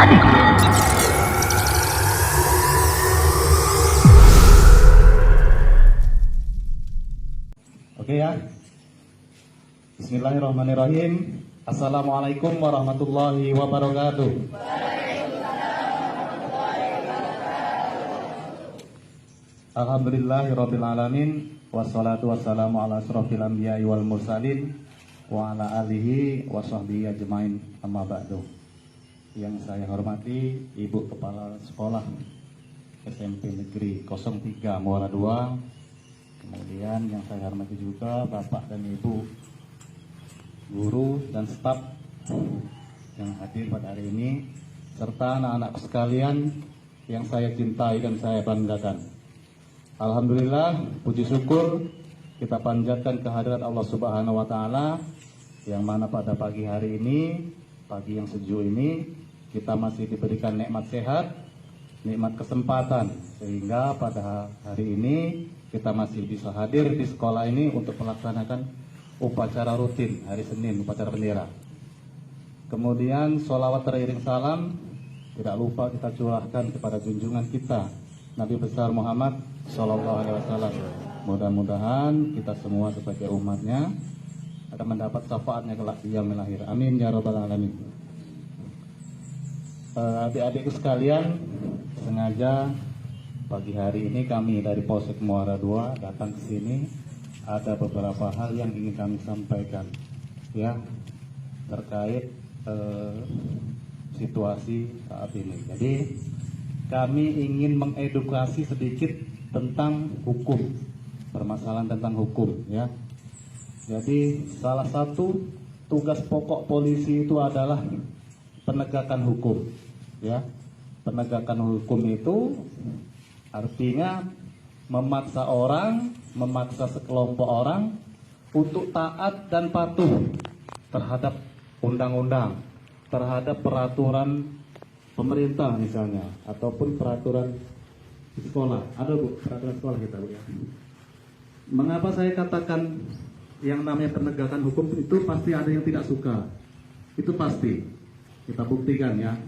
Oke ya. Bismillahirrahmanirrahim. Assalamualaikum warahmatullahi wabarakatuh. Alhamdulillahirabbil alamin wassalatu wassalamu ala asrofil anbiya'i wal mursalin wa ala alihi wa sahbihi ajmain, amma ba'du. Yang saya hormati Ibu Kepala Sekolah SMP Negeri 03 Muara II. Kemudian yang saya hormati juga Bapak dan Ibu guru dan staf yang hadir pada hari ini, serta anak-anak sekalian yang saya cintai dan saya banggakan. Alhamdulillah, puji syukur kita panjatkan kehadirat Allah Subhanahu wa Ta'ala, yang mana pada pagi hari ini, pagi yang sejuk ini, kita masih diberikan nikmat sehat, nikmat kesempatan, sehingga pada hari ini kita masih bisa hadir di sekolah ini untuk melaksanakan upacara rutin hari Senin, upacara bendera. Kemudian sholawat teriring salam tidak lupa kita curahkan kepada junjungan kita Nabi besar Muhammad Sallallahu Alaihi Wasallam. Mudah-mudahan kita semua sebagai umatnya akan mendapat syafaatnya kelak di yaumil akhir. Amin ya rabbal alamin. Adik-adikku sekalian, sengaja pagi hari ini kami dari Polsek Muara II datang ke sini. Ada beberapa hal yang ingin kami sampaikan, ya, terkait situasi saat ini. Jadi kami ingin mengedukasi sedikit tentang hukum, permasalahan tentang hukum, ya. Jadi salah satu tugas pokok polisi itu adalah penegakan hukum, ya. Penegakan hukum itu artinya memaksa orang, memaksa sekelompok orang untuk taat dan patuh terhadap undang-undang, terhadap peraturan pemerintah misalnya, ataupun peraturan di sekolah. Ada Bu, peraturan sekolah kita Bu ya. Mengapa saya katakan yang namanya penegakan hukum itu pasti ada yang tidak suka? Itu pasti. Kita buktikan ya,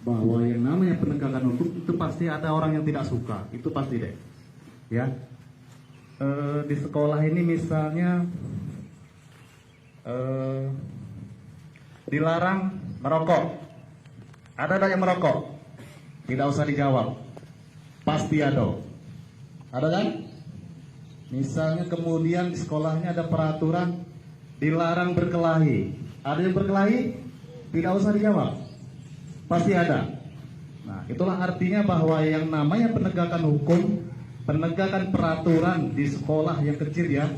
bahwa yang namanya penegakan hukum itu pasti ada orang yang tidak suka. Itu pasti deh. Ya. Di sekolah ini misalnya dilarang merokok. Ada yang merokok? Tidak usah dijawab. Pasti ada. Ada kan? Misalnya kemudian di sekolahnya ada peraturan dilarang berkelahi. Ada yang berkelahi? Tidak usah dijawab. Pasti ada. Nah, itulah artinya bahwa yang namanya penegakan hukum, penegakan peraturan di sekolah yang kecil ya,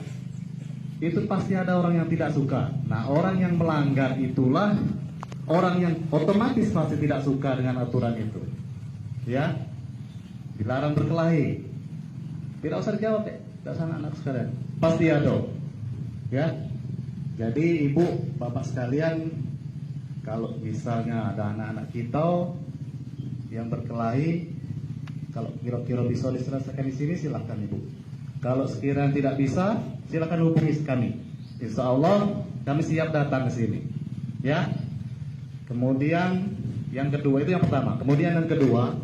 itu pasti ada orang yang tidak suka. Nah, orang yang melanggar itulah orang yang otomatis pasti tidak suka dengan aturan itu. Ya, dilarang berkelahi. Tidak usah dijawab deh, tidak usah anak-anak sekalian. Pasti ada. Ya, jadi ibu, bapak sekalian, kalau misalnya ada anak-anak kita yang berkelahi, kalau kira-kira bisa diselesaikan di sini, silahkan ibu. Kalau sekiranya tidak bisa, silahkan hubungi kami. Insya Allah kami siap datang ke sini. Ya. Kemudian yang kedua, itu yang pertama. Kemudian yang kedua,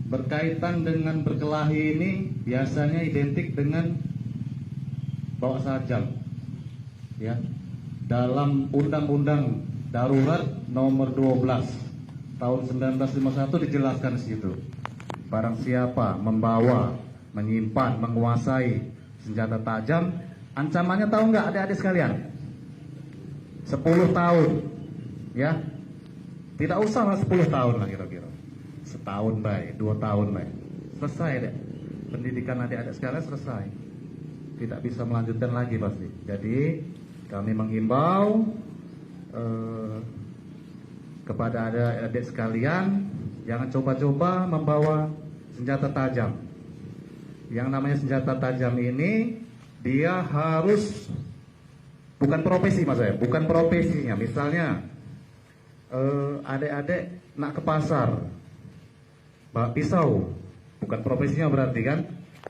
berkaitan dengan berkelahi ini biasanya identik dengan bawa sajam. Ya. Dalam Undang-Undang Darurat Nomor 12 Tahun 1951 dijelaskan di situ. Barang siapa membawa, menyimpan, menguasai senjata tajam, ancamannya tahu nggak adik-adik sekalian? 10 tahun. Ya. Tidak usah lah 10 tahun lah kira-kira. Setahun baik, 2 tahun baik. Selesai deh. Pendidikan adik-adik sekalian selesai. Tidak bisa melanjutkan lagi pasti. Jadi kami menghimbau kepada adik-adik sekalian, jangan coba-coba membawa senjata tajam. Yang namanya senjata tajam ini dia harus bukan profesi mas saya, bukan profesinya. Misalnya adik-adik nak ke pasar bawa pisau, bukan profesinya berarti kan.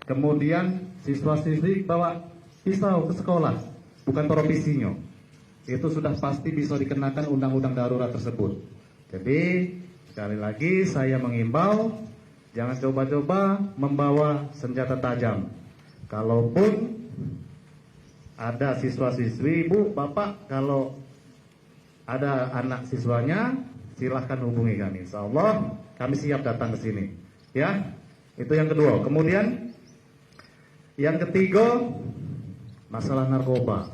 Kemudian siswa-siswi bawa pisau ke sekolah, bukan profesinya. Itu sudah pasti bisa dikenakan undang-undang darurat tersebut. Jadi sekali lagi saya mengimbau, jangan coba-coba membawa senjata tajam. Kalaupun ada siswa-siswi, ibu, bapak, kalau ada anak siswanya, silahkan hubungi kami. Insya Allah kami siap datang ke sini. Ya, itu yang kedua. Kemudian yang ketiga, masalah narkoba.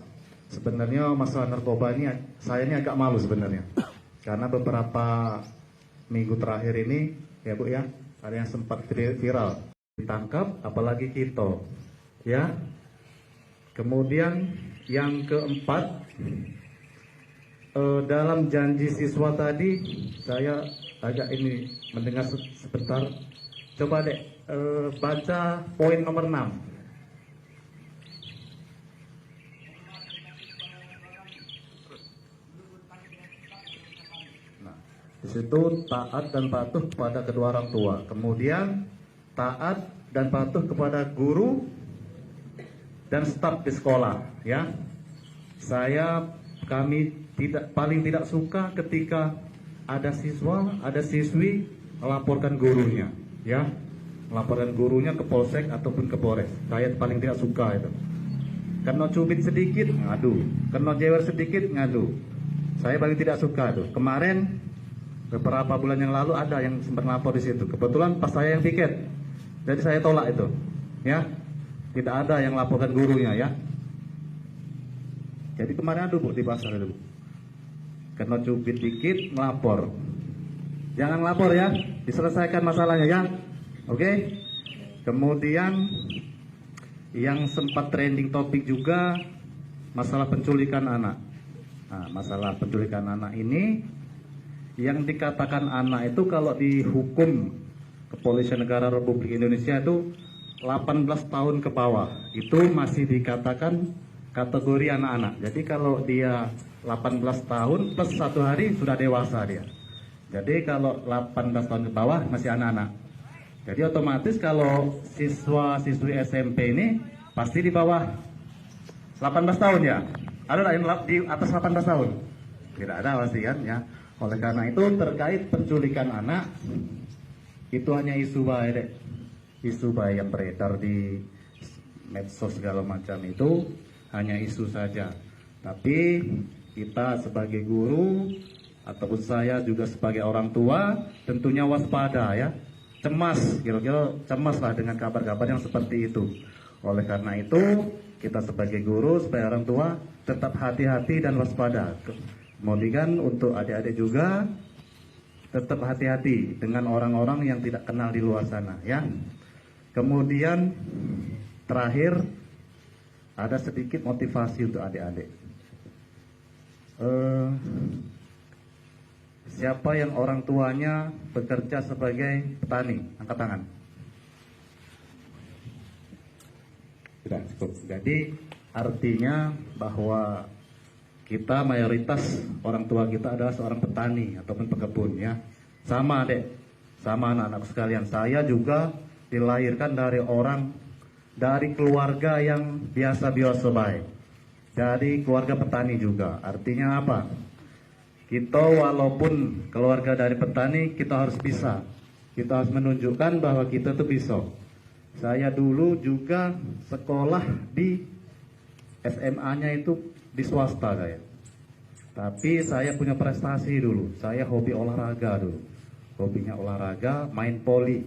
Sebenarnya masalah narkoba ini saya ini agak malu sebenarnya, karena beberapa minggu terakhir ini, ya Bu ya, ada yang sempat viral, ditangkap, apalagi kita, ya. Kemudian yang keempat, dalam janji siswa tadi, saya agak ini mendengar sebentar. Coba dek baca poin nomor 6. Di situ taat dan patuh kepada kedua orang tua. Kemudian taat dan patuh kepada guru dan staf di sekolah. Ya, kami paling tidak suka ketika ada siswa, ada siswi melaporkan gurunya. Ya, melaporkan gurunya ke polsek ataupun ke polres. Saya paling tidak suka itu. Kena cubit sedikit ngadu, kena jewer sedikit ngadu. Saya paling tidak suka itu. Kemarin beberapa bulan yang lalu ada yang sempat lapor di situ. Kebetulan pas saya yang piket, jadi saya tolak itu. Ya, tidak ada yang laporkan gurunya ya. Jadi kemarin ada Bu di pasar itu, Bu. Kena cubit dikit melapor. Jangan lapor ya, diselesaikan masalahnya ya. Oke. Kemudian yang sempat trending topik juga masalah penculikan anak. Nah, masalah penculikan anak ini, yang dikatakan anak itu kalau dihukum Kepolisian Negara Republik Indonesia itu 18 tahun ke bawah, itu masih dikatakan kategori anak-anak. Jadi kalau dia 18 tahun plus 1 hari sudah dewasa dia. Jadi kalau 18 tahun ke bawah masih anak-anak. Jadi otomatis kalau siswa-siswi SMP ini pasti di bawah 18 tahun ya. Ada yang di atas 18 tahun? Tidak ada pasti kan ya. Oleh karena itu terkait penculikan anak, itu hanya isu baik, isu baik yang beredar di medsos segala macam, itu hanya isu saja. Tapi kita sebagai guru ataupun saya juga sebagai orang tua tentunya waspada ya, cemas, kira-kira cemas lah dengan kabar-kabar yang seperti itu. Oleh karena itu kita sebagai guru, sebagai orang tua tetap hati-hati dan waspada. Kemudian untuk adik-adik juga tetap hati-hati dengan orang-orang yang tidak kenal di luar sana ya. Kemudian terakhir ada sedikit motivasi untuk adik-adik. Siapa yang orang tuanya bekerja sebagai petani? Angkat tangan. Tidak cukup. Jadi artinya bahwa kita mayoritas orang tua kita adalah seorang petani ataupun pekebun ya. Sama dek, sama anak-anak sekalian. Saya juga dilahirkan dari keluarga yang biasa-biasa baik. Dari keluarga petani juga. Artinya apa? Kita walaupun keluarga dari petani, kita harus bisa. Kita harus menunjukkan bahwa kita tuh bisa. Saya dulu juga sekolah di SMA-nya itu di swasta saya. Tapi saya punya prestasi dulu. Saya hobi olahraga dulu. Hobinya olahraga, main poli,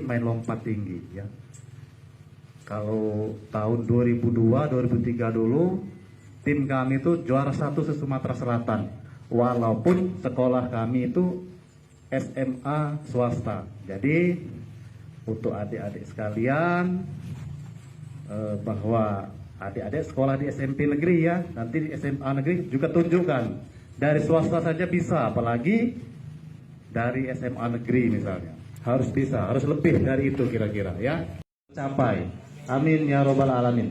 main lompat tinggi ya. Kalau tahun 2002, 2003 dulu, tim kami itu juara 1 se-Sumatera Selatan. Walaupun sekolah kami itu SMA swasta. Jadi untuk adik-adik sekalian, bahwa adik-adik sekolah di SMP negeri ya, nanti di SMA negeri juga tunjukkan. Dari swasta saja bisa, apalagi dari SMA negeri misalnya. Harus bisa, harus lebih dari itu kira-kira ya. Capai. Amin ya robbal alamin.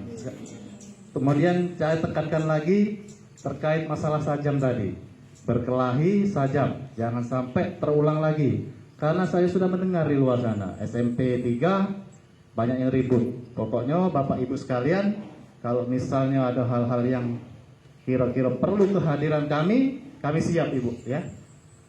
Kemudian saya tekankan lagi terkait masalah sajam tadi. Berkelahi sajam, jangan sampai terulang lagi. Karena saya sudah mendengar di luar sana, SMP 3 banyak yang ribut. Pokoknya Bapak Ibu sekalian, kalau misalnya ada hal-hal yang kira-kira perlu kehadiran kami siap Ibu ya.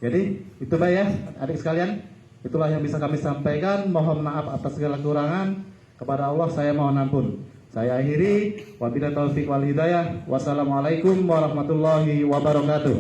Jadi itu Pak ya, adik sekalian. Itulah yang bisa kami sampaikan. Mohon maaf atas segala kekurangan. Kepada Allah saya mohon ampun. Saya akhiri. Wabillahi taufik wal hidayah. Wassalamualaikum warahmatullahi wabarakatuh.